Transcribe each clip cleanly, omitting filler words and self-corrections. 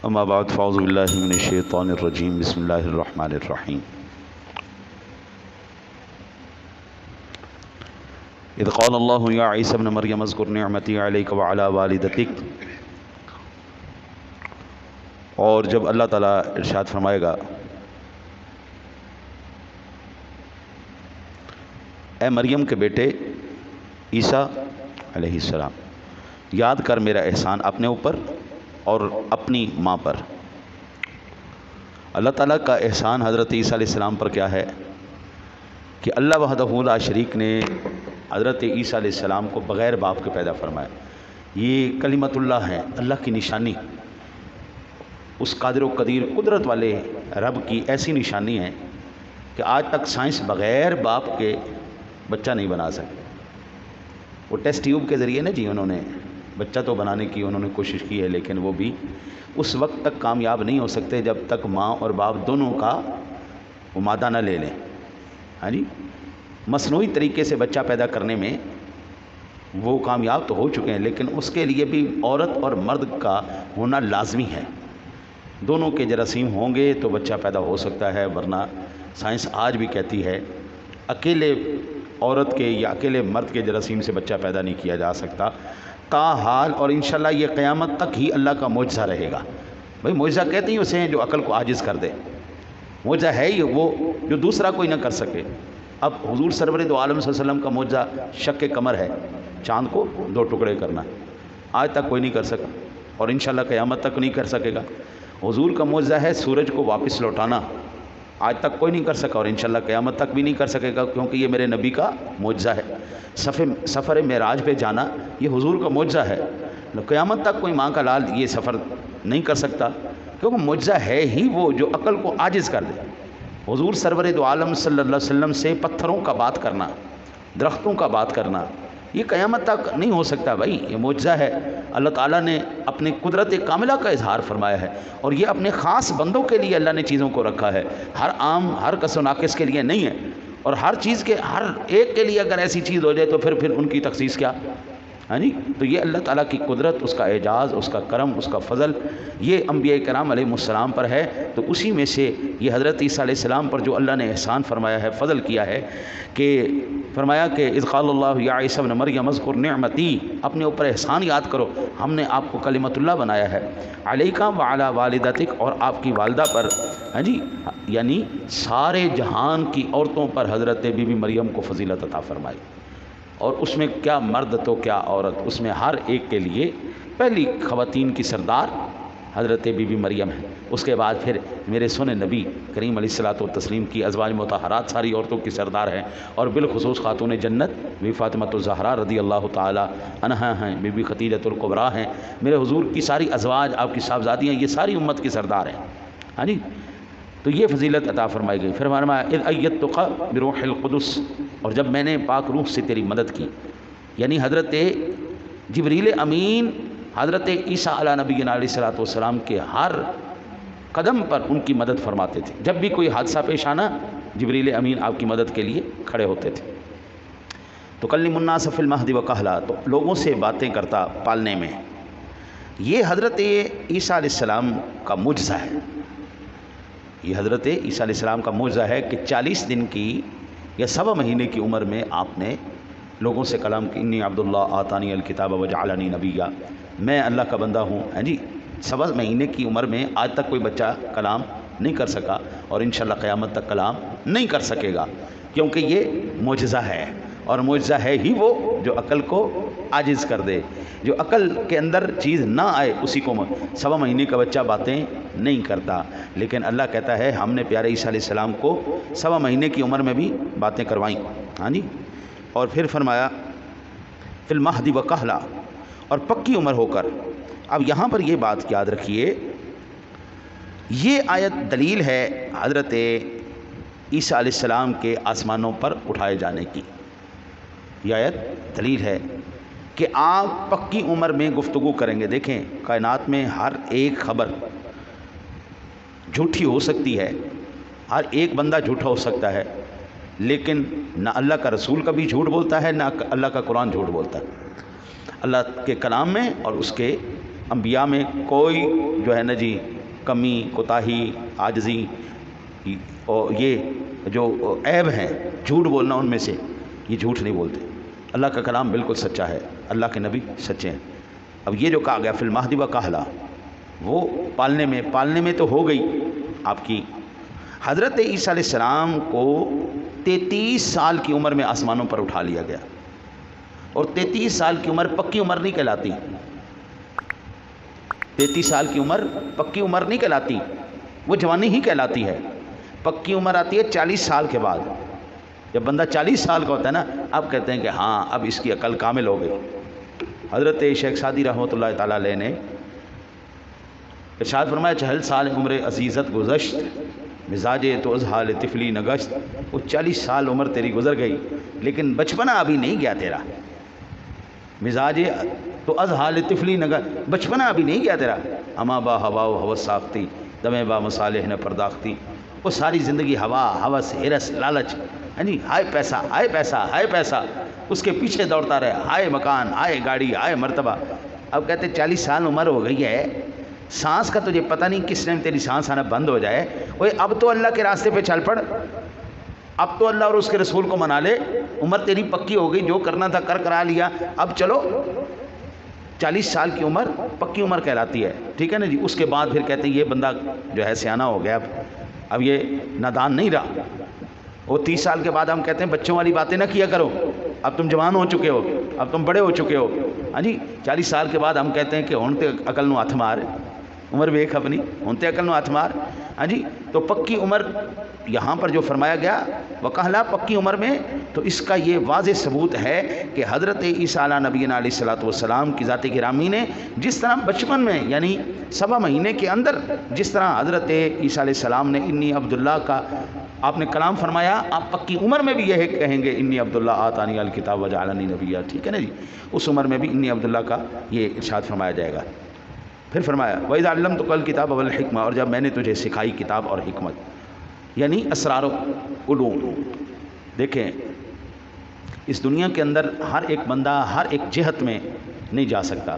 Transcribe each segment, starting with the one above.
اما بعد فاعوذ باللہ من الشیطان الرجیم بسم اللہ الرحمن الرحیم اذ قال اللہ یا عیسی ابن مریم اذکر نعمتی علیک وعلی والدتک، اور جب اللہ تعالیٰ ارشاد فرمائے گا اے مریم کے بیٹے عیسیٰ علیہ السلام، یاد کر میرا احسان اپنے اوپر اور اپنی ماں پر۔ اللہ تعالیٰ کا احسان حضرت عیسیٰ علیہ السلام پر کیا ہے کہ اللہ وحدہ لا شریک نے حضرت عیسیٰ علیہ السلام کو بغیر باپ کے پیدا فرمایا۔ یہ کلمت اللہ ہے، اللہ کی نشانی، اس قادر و قدیر قدرت والے رب کی ایسی نشانی ہے کہ آج تک سائنس بغیر باپ کے بچہ نہیں بنا سکتے۔ وہ ٹیسٹ ٹیوب کے ذریعے نا انہوں نے بچہ تو بنانے کی انہوں نے کوشش کی ہے، لیکن وہ بھی اس وقت تک کامیاب نہیں ہو سکتے جب تک ماں اور باپ دونوں کا وہ مادہ نہ لے لیں۔ ہاں جی، مصنوعی طریقے سے بچہ پیدا کرنے میں وہ کامیاب تو ہو چکے ہیں، لیکن اس کے لیے بھی عورت اور مرد کا ہونا لازمی ہے۔ دونوں کے جراثیم ہوں گے تو بچہ پیدا ہو سکتا ہے، ورنہ سائنس آج بھی کہتی ہے اکیلے عورت کے یا اکیلے مرد کے جراثیم سے بچہ پیدا نہیں کیا جا سکتا تاحال، اور انشاءاللہ یہ قیامت تک ہی اللہ کا معجزہ رہے گا۔ بھائی معجزہ کہتے ہیں اسے ہیں جو عقل کو عاجز کر دے، معجزہ ہے ہی وہ جو دوسرا کوئی نہ کر سکے۔ اب حضور سرور دو عالم صلی اللہ علیہ وسلم کا معجزہ شق قمر ہے، چاند کو 2 ٹکڑے کرنا، آج تک کوئی نہیں کر سکا اور انشاءاللہ قیامت تک نہیں کر سکے گا۔ حضور کا معجزہ ہے سورج کو واپس لوٹانا، آج تک کوئی نہیں کر سکا اور انشاءاللہ قیامت تک بھی نہیں کر سکے گا، کیونکہ یہ میرے نبی کا معجزہ ہے۔ سفر معراج پہ جانا یہ حضور کا معجزہ ہے، قیامت تک کوئی ماں کا لال یہ سفر نہیں کر سکتا، کیونکہ معجزہ ہے ہی وہ جو عقل کو عاجز کر دے۔ حضور سرور دو عالم صلی اللہ علیہ وسلم سے پتھروں کا بات کرنا، درختوں کا بات کرنا، یہ قیامت تک نہیں ہو سکتا بھائی، یہ معجزہ ہے۔ اللہ تعالیٰ نے اپنی قدرت کاملہ کا اظہار فرمایا ہے، اور یہ اپنے خاص بندوں کے لیے اللہ نے چیزوں کو رکھا ہے، ہر عام ہر کس و ناقص کے لیے نہیں ہے۔ اور ہر چیز کے ہر ایک کے لیے اگر ایسی چیز ہو جائے تو پھر ان کی تخصیص کیا؟ ہاں جی، تو یہ اللہ تعالیٰ کی قدرت، اس کا اعجاز، اس کا کرم، اس کا فضل، یہ انبیاء کرام علیہ السلام پر ہے۔ تو اسی میں سے یہ حضرت عیسیٰ علیہ السلام پر جو اللہ نے احسان فرمایا ہے، فضل کیا ہے، کہ فرمایا کہ اذ قال اللہ یا عیسی ابن مریم اذکر نعمتی، اپنے اوپر احسان یاد کرو، ہم نے آپ کو کلمت اللہ بنایا ہے، علیکا وعلی والدتک، اور آپ کی والدہ پر، ہاں جی، یعنی سارے جہان کی عورتوں پر حضرت بی بی مریم کو فضیلت عطا فرمائی۔ اور اس میں کیا مرد تو کیا عورت، اس میں ہر ایک کے لیے پہلی خواتین کی سردار حضرت بی بی مریم ہے، اس کے بعد پھر میرے سونے نبی کریم علیہ الصلوۃ والتسلیم کی ازواج مطہرات ساری عورتوں کی سردار ہیں، اور بالخصوص خاتون جنت بی فاطمۃ الزہرا رضی اللہ تعالی عنہا ہیں، بی بی خدیجۃ الکبریٰ ہیں، میرے حضور کی ساری ازواج، آپ کی صاحبزادیاں، یہ ساری امت کی سردار ہیں۔ ہاں جی، تو یہ فضیلت عطا فرمائی گئی۔ پھر فرمایا اذ ایدتک بروح القدس، اور جب میں نے پاک روح سے تیری مدد کی، یعنی حضرت جبریل امین حضرت عیسیٰ علیہ نبینا علیہ الصلوۃ والسلام کے ہر قدم پر ان کی مدد فرماتے تھے، جب بھی کوئی حادثہ پیش آنا جبریل امین آپ کی مدد کے لیے کھڑے ہوتے تھے۔ تو کلم الناس فی المہد وکہلا، تو لوگوں سے باتیں کرتا پالنے میں، یہ حضرت عیسیٰ علیہ السلام کا معجزہ ہے۔ یہ حضرت عیسیٰ علیہ السلام کا معجزہ ہے کہ 40 دن کی یا 1.25 مہینے کی عمر میں آپ نے لوگوں سے کلام کی، انی عبداللہ آتانی الکتاب وجعلنی نبیا، میں اللہ کا بندہ ہوں۔ ہاں جی، 1.25 مہینے کی عمر میں آج تک کوئی بچہ کلام نہیں کر سکا، اور انشاءاللہ قیامت تک کلام نہیں کر سکے گا، کیونکہ یہ معجزہ ہے، اور معجزہ ہے ہی وہ جو عقل کو عاجز کر دے، جو عقل کے اندر چیز نہ آئے اسی کو 1.25 مہینے کا بچہ باتیں نہیں کرتا، لیکن اللہ کہتا ہے ہم نے پیارے عیسیٰ علیہ السلام کو 1.25 مہینے کی عمر میں بھی باتیں کروائیں۔ ہاں جی، اور پھر فرمایا فی المہد وکہلا، اور پکی عمر ہو کر۔ اب یہاں پر یہ بات یاد رکھیے، یہ آیت دلیل ہے حضرت عیسیٰ علیہ السلام کے آسمانوں پر اٹھائے جانے کی۔ یہ آیت دلیل ہے کہ آپ پکی عمر میں گفتگو کریں گے۔ دیکھیں، کائنات میں ہر ایک خبر جھوٹی ہو سکتی ہے، ہر ایک بندہ جھوٹا ہو سکتا ہے، لیکن نہ اللہ کا رسول کبھی جھوٹ بولتا ہے، نہ اللہ کا قرآن جھوٹ بولتا ہے۔ اللہ کے کلام میں اور اس کے انبیاء میں کوئی جو ہے نا جی کمی کوتاہی عاجزی اور یہ جو عیب ہیں جھوٹ بولنا ان میں سے، یہ جھوٹ نہیں بولتے. اللہ کا کلام بالکل سچا ہے، اللہ کے نبی سچے ہیں. اب یہ جو کہا گیا فی المہدی و کہلا، وہ پالنے میں تو ہو گئی آپ کی. حضرت عیسیٰ علیہ السلام کو 33 سال کی عمر میں آسمانوں پر اٹھا لیا گیا، اور 33 سال کی عمر پکی عمر نہیں کہلاتی. 33 سال کی عمر پکی عمر نہیں کہلاتی، وہ جوانی ہی کہلاتی ہے. پکی عمر آتی ہے 40 سال کے بعد. جب بندہ 40 سال کا ہوتا ہے نا، اب کہتے ہیں کہ ہاں اب اس کی عقل کامل ہو گئی. حضرت شیخ سعدی رحمۃ اللہ تعالیٰ علیہ نے ارشاد فرمایا 40 سال عمر عزیزت گزشت، مزاج تو از حال طفلی نگشت. وہ 40 سال عمر تیری گزر گئی لیکن بچپنا ابھی نہیں گیا تیرا. مزاج تو از حال طفلی نگشت، بچپنا ابھی نہیں گیا تیرا. اما با ہوا و حوث ساختی دمے با مصالح نے پرداختی. وہ ساری زندگی ہوا، ہوس، ہرس، لالچ، ہاں جی، ہائے پیسہ، ہائے پیسہ، ہائے پیسہ، اس کے پیچھے دوڑتا رہے. ہائے مکان، ہائے گاڑی، ہائے مرتبہ. اب کہتے 40 سال عمر ہو گئی ہے، سانس کا تجھے پتہ نہیں کس ٹائم تیری سانس آنا بند ہو جائے. اوے اب تو اللہ کے راستے پہ چل پڑ، اب تو اللہ اور اس کے رسول کو منا لے. عمر تیری پکی ہو گئی، جو کرنا تھا کرا لیا، اب چلو. 40 سال کی عمر پکی عمر کہلاتی ہے، ٹھیک ہے نا جی. اس کے بعد پھر کہتے ہیں یہ بندہ جو ہے سیانہ ہو گیا، اب یہ نادان نہیں رہا. وہ 30 سال کے بعد ہم کہتے ہیں بچوں والی باتیں نہ کیا کرو، اب تم جوان ہو چکے ہو، اب تم بڑے ہو چکے ہو. ہاں جی 40 سال کے بعد ہم کہتے ہیں کہ ہن تے عقل نو ہاتھ مار، عمر ویکھ اپنی، ہن تے عقل نو ہاتھ مار. ہاں جی تو پکی عمر یہاں پر جو فرمایا گیا وکہلا پکی عمر میں، تو اس کا یہ واضح ثبوت ہے کہ حضرت عیسیٰ علیہ نبینا علیہ الصلوۃ والسلام کی ذات گرامی نے جس طرح بچپن میں یعنی 7 مہینے کے اندر جس طرح حضرت عیسیٰ علیہ السلام نے انی عبداللہ کا آپ نے کلام فرمایا، آپ پکی عمر میں بھی یہ کہیں گے انی عبداللہ آتانی الکتاب وجعلنی نبیا، ٹھیک ہے نا جی. اس عمر میں بھی انی عبداللہ کا یہ ارشاد فرمایا جائے گا. پھر فرمایا وَإِذَا عَلَّمْتُكَ الْكِتَابَ وَالْحِکْمَةَ، اور جب میں نے تجھے سکھائی کتاب اور حکمت، یعنی اسرار و علوم. دیکھیں اس دنیا کے اندر ہر ایک بندہ ہر ایک جہت میں نہیں جا سکتا.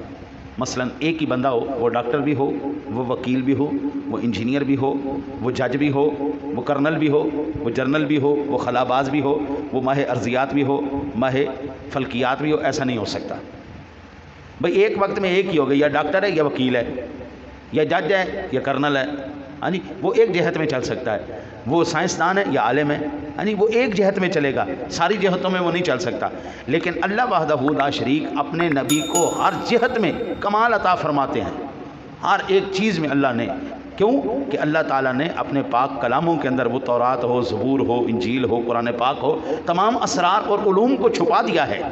مثلا ایک ہی بندہ ہو، وہ ڈاکٹر بھی ہو، وہ وکیل بھی ہو، وہ انجینئر بھی ہو، وہ جج بھی ہو، وہ کرنل بھی ہو، وہ جرنل بھی ہو، وہ خلاباز بھی ہو، وہ ماہ ارضیات بھی ہو، ماہ فلکیات بھی ہو. ایسا نہیں ہو سکتا بھئی. ایک وقت میں ایک ہی ہو گئی، یا ڈاکٹر ہے یا وکیل ہے، یا جج ہے یا کرنل ہے. ہاں جی وہ ایک جہت میں چل سکتا ہے. وہ سائنسدان ہے یا عالم ہے، ہاں جی وہ ایک جہت میں چلے گا، ساری جہتوں میں وہ نہیں چل سکتا. لیکن اللہ وحدہ لا شریک اپنے نبی کو ہر جہت میں کمال عطا فرماتے ہیں، ہر ایک چیز میں اللہ نے. کیوں کہ اللہ تعالیٰ نے اپنے پاک کلاموں کے اندر، وہ تورات ہو، زبور ہو، انجیل ہو، قرآن پاک ہو، تمام اسرار اور علوم کو چھپا دیا ہے.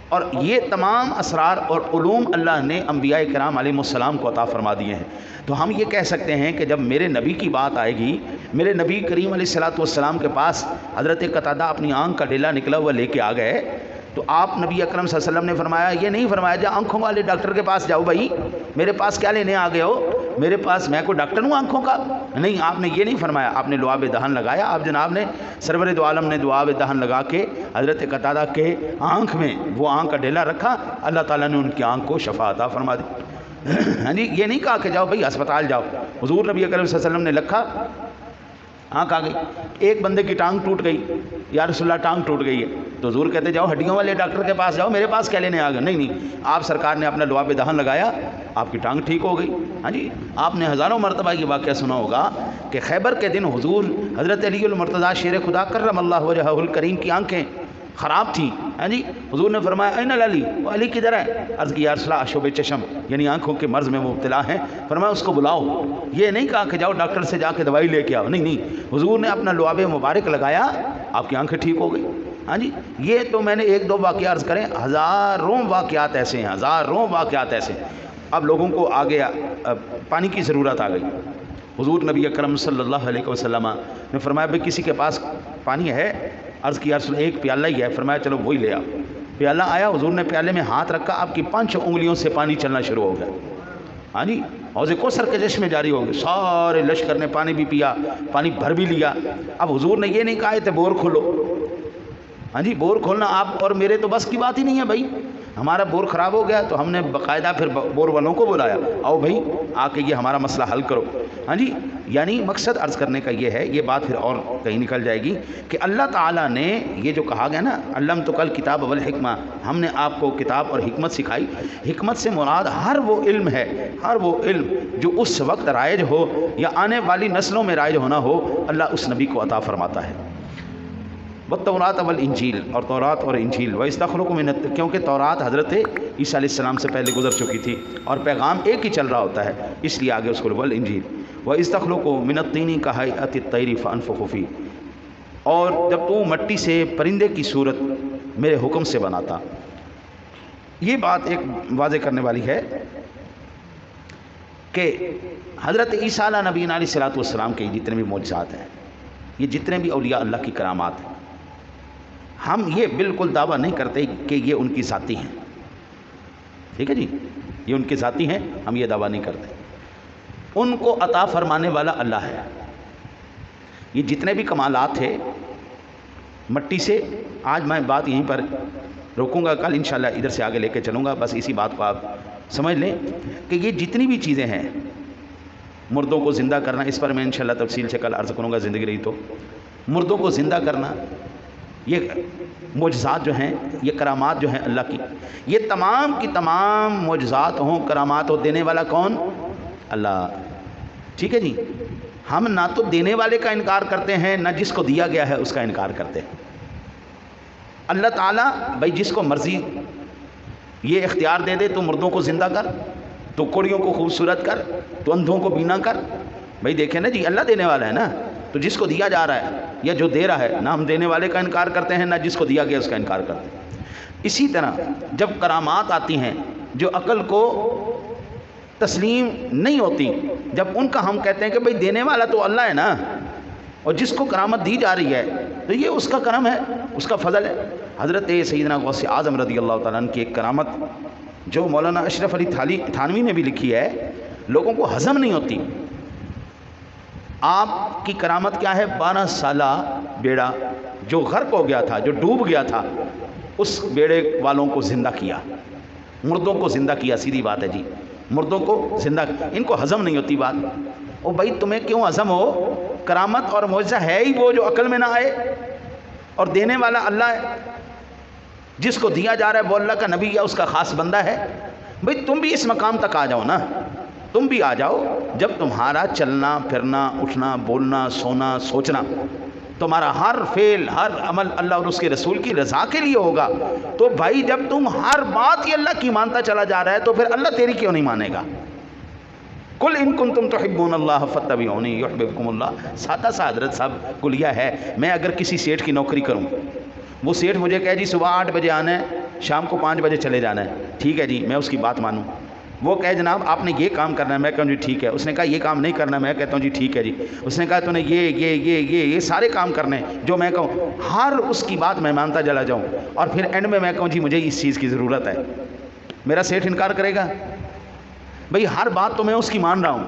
اور یہ تمام اسرار اور علوم اللہ نے انبیاء کرام علیہ السلام کو عطا فرما دیے ہیں. تو ہم یہ کہہ سکتے ہیں کہ جب میرے نبی کی بات آئے گی، میرے نبی کریم علیہ الصلوۃ والسلام کے پاس حضرت قتادہ اپنی آنکھ کا ڈیلا نکلا ہوا لے کے آ گئے، تو آپ نبی اکرم صلی اللہ علیہ وسلم نے فرمایا، یہ نہیں فرمایا جا آنکھوں والے ڈاکٹر کے پاس جاؤ بھائی، میرے پاس کیا لینے آ گئے ہو، میرے پاس میں کوئی ڈاکٹر ہوں آنکھوں کا. نہیں، آپ نے یہ نہیں فرمایا. آپ نے لعاب دہن لگایا. آپ جناب نے سرور دو عالم نے لعاب دہن لگا کے حضرت قتادہ کے آنکھ میں وہ آنکھ کا ڈیلا رکھا. اللہ تعالیٰ نے ان کی آنکھ کو شفا عطا فرما دی. ہاں جی یہ نہیں کہا کہ جاؤ بھائی ہسپتال جاؤ. حضور نبی اکرم صلی اللہ علیہ وسلم نے لکھا، آنکھ آ گئی. ایک بندے کی ٹانگ ٹوٹ گئی، یا رسول اللہ ٹانگ ٹوٹ گئی ہے، تو حضور کہتے جاؤ ہڈیوں والے ڈاکٹر کے پاس جاؤ، میرے پاس کیا لینے آ گئے. نہیں، آپ سرکار نے اپنا لعاب دہن لگایا، آپ کی ٹانگ ٹھیک ہو گئی. ہاں جی آپ نے ہزاروں مرتبہ یہ واقعہ سنا ہوگا کہ خیبر کے دن حضور حضرت علی المرتضیٰ شیر خدا کرم اللہ وجہہ الکریم کی آنکھیں خراب تھیں. ہاں جی حضور نے فرمایا این علی، وہ علی کدھر ہے؟ عرض کی یا رسول اللہ اشوب چشم، یعنی آنکھوں کے مرض میں مبتلا ہیں. فرمایا اس کو بلاؤ. یہ نہیں کہا کہ جاؤ ڈاکٹر سے جا کے دوائی لے کے آؤ. نہیں، حضور نے اپنا لعاب مبارک لگایا، آپ کی آنکھیں ٹھیک ہو گئی. ہاں جی یہ تو میں نے ایک دو واقعہ عرض کریں، ہزاروں واقعات ایسے ہیں، ہزاروں واقعات ایسے ہیں. اب لوگوں کو آگے پانی کی ضرورت آ گئی. حضور نبی اکرم صلی اللہ علیہ وسلم نے فرمایا بھئی کسی کے پاس پانی ہے؟ عرض کیا رسول ایک پیالہ ہی ہے. فرمایا چلو وہی لے آؤ. پیالہ آیا، حضور نے پیالے میں ہاتھ رکھا، آپ کی 5 انگلیوں سے پانی چلنا شروع ہو گیا. ہاں جی حوض کوثر کے جشن میں جاری ہو گئے. سارے لشکر نے پانی بھی پیا، پانی بھر بھی لیا. اب حضور نے یہ نہیں کہا تھے بور کھولو. ہاں جی بور کھولنا آپ اور میرے تو بس کی بات ہی نہیں ہے بھائی. ہمارا بور خراب ہو گیا تو ہم نے باقاعدہ پھر بور والوں کو بلایا، آؤ بھائی آ کے یہ ہمارا مسئلہ حل کرو۔ ہاں جی، یعنی مقصد عرض کرنے کا یہ ہے، یہ بات پھر اور کہیں نکل جائے گی کہ اللہ تعالیٰ نے یہ جو کہا گیا نا علمتک الکتاب والحکمہ، ہم نے آپ کو کتاب اور حکمت سکھائی۔ حکمت سے مراد ہر وہ علم ہے، ہر وہ علم جو اس وقت رائج ہو یا آنے والی نسلوں میں رائج ہونا ہو، اللہ اس نبی کو عطا فرماتا ہے۔ والتورات والانجیل، اور تورات اور انجیل، وَإِسْتَخْلُقُ مِنَ، کیونکہ تورات حضرت عیسیٰ علیہ السلام سے پہلے گزر چکی تھی اور پیغام ایک ہی چل رہا ہوتا ہے، اس لیے آگے اس کو والانجیل وَإِسْتَخْلُقُ مِنَ الطِّينِ كَهَيْئَةِ الطَّيْرِ فَأَنفُخُ فِيهِ، اور جب تو مٹی سے پرندے کی صورت میرے حکم سے بناتا۔ یہ بات ایک واضح کرنے والی ہے کہ حضرت عیسیٰ علیہ نبی علیہ السلام کے جتنے بھی معجزات ہیں، یہ جتنے بھی اولیاء اللہ کی کرامات ہیں، ہم یہ بالکل دعویٰ نہیں کرتے کہ یہ ان کی ذاتی ہیں، ٹھیک ہے جی، یہ ان کی ذاتی ہیں، ہم یہ دعویٰ نہیں کرتے۔ ان کو عطا فرمانے والا اللہ ہے۔ یہ جتنے بھی کمالات تھے مٹی سے، آج میں بات یہیں پر روکوں گا، کل انشاءاللہ ادھر سے آگے لے کے چلوں گا، بس اسی بات کو آپ سمجھ لیں کہ یہ جتنی بھی چیزیں ہیں، مردوں کو زندہ کرنا، اس پر میں انشاءاللہ تفصیل سے کل عرض کروں گا زندگی رہی تو، مردوں کو زندہ کرنا، یہ معجزات جو ہیں، یہ کرامات جو ہیں اللہ کی، یہ تمام کی تمام معجزات ہوں، کرامات ہو، دینے والا کون؟ اللہ، ٹھیک ہے جی۔ ہم نہ تو دینے والے کا انکار کرتے ہیں، نہ جس کو دیا گیا ہے اس کا انکار کرتے ہیں۔ اللہ تعالیٰ بھائی جس کو مرضی یہ اختیار دے دے، تو مردوں کو زندہ کر، تو کوڑیوں کو خوبصورت کر، تو اندھوں کو بینا کر، بھائی دیکھیں نا جی، اللہ دینے والا ہے نا، تو جس کو دیا جا رہا ہے یا جو دے رہا ہے، نہ ہم دینے والے کا انکار کرتے ہیں، نہ جس کو دیا گیا اس کا انکار کرتے ہیں۔ اسی طرح جب کرامات آتی ہیں جو عقل کو تسلیم نہیں ہوتی، جب ان کا ہم کہتے ہیں کہ بھئی دینے والا تو اللہ ہے نا، اور جس کو کرامت دی جا رہی ہے تو یہ اس کا کرم ہے، اس کا فضل ہے۔ حضرت سیدنا غوث اعظم رضی اللہ تعالیٰ عنہ کی ایک کرامت جو مولانا اشرف علی تھانوی نے بھی لکھی ہے، لوگوں کو ہضم نہیں ہوتی۔ آپ کی کرامت کیا ہے؟ 12 سالہ بیڑا جو غرق ہو گیا تھا، جو ڈوب گیا تھا، اس بیڑے والوں کو زندہ کیا، مردوں کو زندہ کیا، سیدھی بات ہے جی، مردوں کو زندہ، ان کو ہضم نہیں ہوتی بات۔ او بھائی تمہیں کیوں ہضم ہو؟ کرامت اور معجزہ ہے ہی وہ جو عقل میں نہ آئے، اور دینے والا اللہ ہے، جس کو دیا جا رہا ہے وہ اللہ کا نبی یا اس کا خاص بندہ ہے۔ بھئی تم بھی اس مقام تک آ جاؤ نا، تم بھی آ جاؤ، جب تمہارا چلنا پھرنا اٹھنا بولنا سونا سوچنا، تمہارا ہر فعل ہر عمل اللہ اور اس کے رسول کی رضا کے لیے ہوگا، تو بھائی جب تم ہر بات ہی اللہ کی مانتا چلا جا رہا ہے تو پھر اللہ تیری کیوں نہیں مانے گا؟ قل ان کنتم تحبون اللہ فاتبعونی یحببکم اللہ۔ سادہ سا حضرت صاحب کلیہ ہے۔ میں اگر کسی سیٹھ کی نوکری کروں، وہ سیٹھ مجھے کہے جی صبح 8 بجے آنا ہے، شام کو 5 بجے چلے جانا ہے، ٹھیک ہے جی، میں اس کی بات مانوں۔ وہ کہے جناب آپ نے یہ کام کرنا ہے، میں کہوں جی ٹھیک ہے۔ اس نے کہا یہ کام نہیں کرنا، میں کہتا ہوں جی ٹھیک ہے جی۔ اس نے کہا تو نے یہ سارے کام کرنے ہیں جو میں کہوں، ہر اس کی بات میں مانتا چلا جاؤں، اور پھر اینڈ میں کہوں جی مجھے اس چیز کی ضرورت ہے، میرا سیٹھ انکار کرے گا؟ بھئی ہر بات تو میں اس کی مان رہا ہوں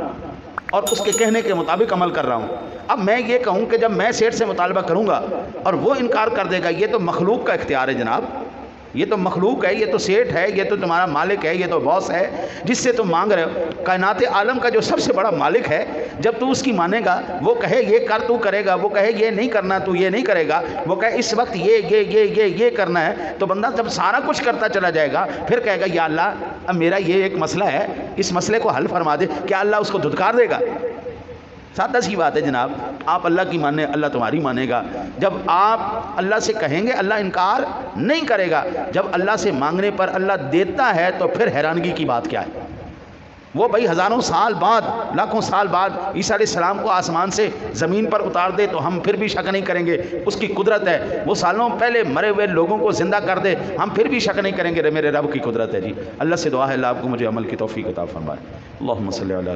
اور اس کے کہنے کے مطابق عمل کر رہا ہوں۔ اب میں یہ کہوں کہ جب میں سیٹھ سے مطالبہ کروں گا اور وہ انکار کر دے گا، یہ تو مخلوق کا اختیار ہے جناب، یہ تو مخلوق ہے، یہ تو سیٹھ ہے، یہ تو تمہارا مالک ہے، یہ تو باس ہے جس سے تم مانگ رہے ہو، کائنات عالم کا جو سب سے بڑا مالک ہے۔ جب تو اس کی مانے گا، وہ کہے یہ کر تو کرے گا، وہ کہے یہ نہیں کرنا تو یہ نہیں کرے گا، وہ کہے اس وقت یہ کرنا ہے، تو بندہ جب سارا کچھ کرتا چلا جائے گا پھر کہے گا یا اللہ اب میرا یہ ایک مسئلہ ہے، اس مسئلے کو حل فرما دے، کیا اللہ اس کو دھتکار دے گا؟ سادہ سی بات ہے جناب، آپ اللہ کی مانیں، اللہ تمہاری مانے گا۔ جب آپ اللہ سے کہیں گے اللہ انکار نہیں کرے گا، جب اللہ سے مانگنے پر اللہ دیتا ہے تو پھر حیرانگی کی بات کیا ہے؟ وہ بھائی ہزاروں سال بعد لاکھوں سال بعد عیسیٰ علیہ السلام کو آسمان سے زمین پر اتار دے تو ہم پھر بھی شک نہیں کریں گے، اس کی قدرت ہے۔ وہ سالوں پہلے مرے ہوئے لوگوں کو زندہ کر دے، ہم پھر بھی شک نہیں کریں گے، میرے رب کی قدرت ہے جی۔ اللہ سے دعا ہے اللہ آپ کو مجھے عمل کی توفیق عطا فرمائے۔ اللہم صلی علی